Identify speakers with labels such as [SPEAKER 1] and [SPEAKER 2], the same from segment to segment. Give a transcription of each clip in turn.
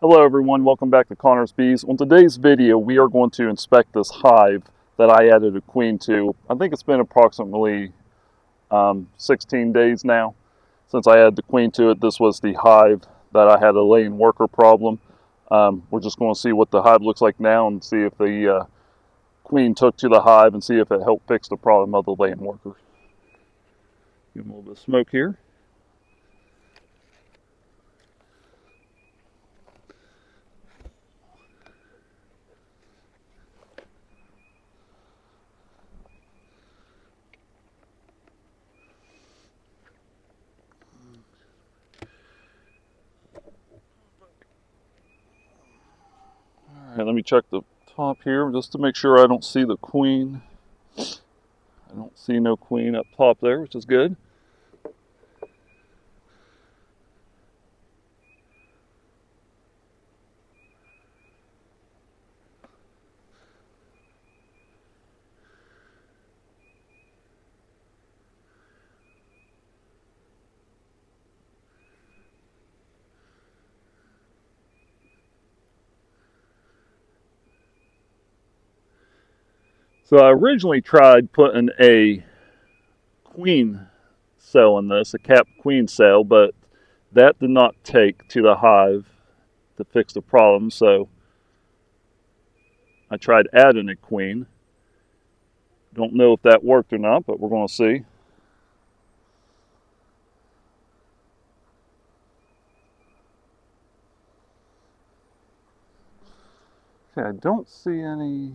[SPEAKER 1] Hello everyone, welcome back to Connor's Bees. On today's video, we are going to inspect this hive that I added a queen to. I think it's been approximately 16 days now since I added the queen to it. This was the hive that I had a laying worker problem. We're just going to see what the hive looks like now and see if the queen took to the hive and see if it helped fix the problem of the laying worker. Give them a little bit of smoke here. All right, let me check the top here just to make sure I don't see the queen. I don't see no queen up top there, which is good. So I originally tried putting a queen cell in this, a capped queen cell, but that did not take to the hive to fix the problem. So I tried adding a queen. Don't know if that worked or not, but we're going to see. Okay, I don't see any.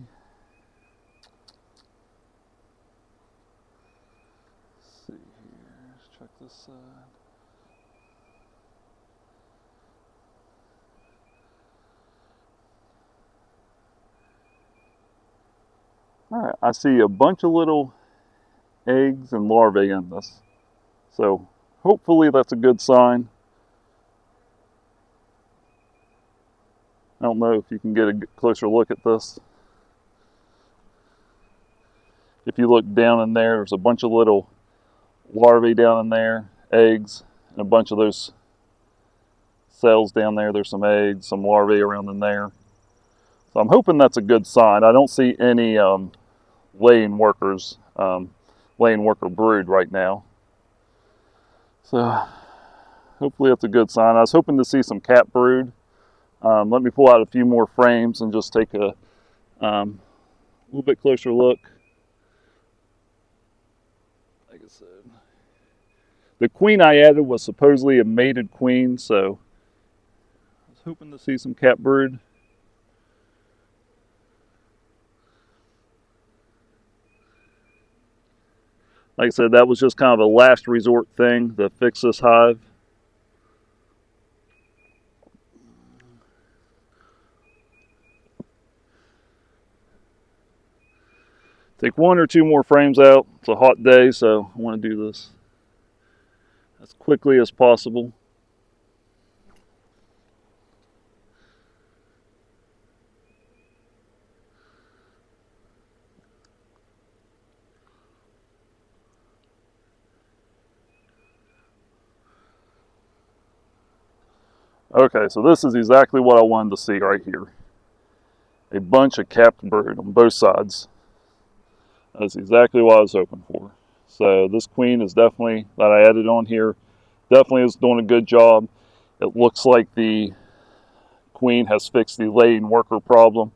[SPEAKER 1] Let's see here. Let's check this side. All right, I see a bunch of little eggs and larvae in this. So hopefully that's a good sign. I don't know if you can get a closer look at this. If you look down in there, there's a bunch of little larvae down in there, eggs, and a bunch of those cells down there. There's some eggs, some larvae around in there. So I'm hoping that's a good sign. I don't see any laying workers, laying worker brood right now. So hopefully that's a good sign. I was hoping to see some cat brood. Let me pull out a few more frames and just take a little bit closer look. Like I said, the queen I added was supposedly a mated queen, so I was hoping to see some cat brood. Like I said, that was just kind of a last resort thing to fix this hive. Take one or two more frames out. It's a hot day, so I want to do this as quickly as possible. Okay, so this is exactly what I wanted to see right here. A bunch of capped brood on both sides. That's exactly what I was hoping for. So this queen is definitely, that I added on here, definitely is doing a good job. It looks like the queen has fixed the laying worker problem.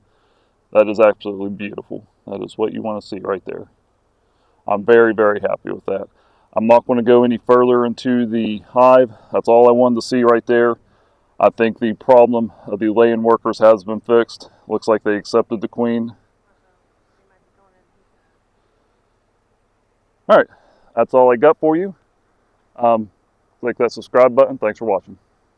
[SPEAKER 1] That is absolutely beautiful. That is what you want to see right there. I'm very, very happy with that. I'm not going to go any further into the hive. That's all I wanted to see right there. I think the problem of the laying workers has been fixed. Looks like they accepted the queen. All right, that's all I got for you. Click that subscribe button. Thanks for watching.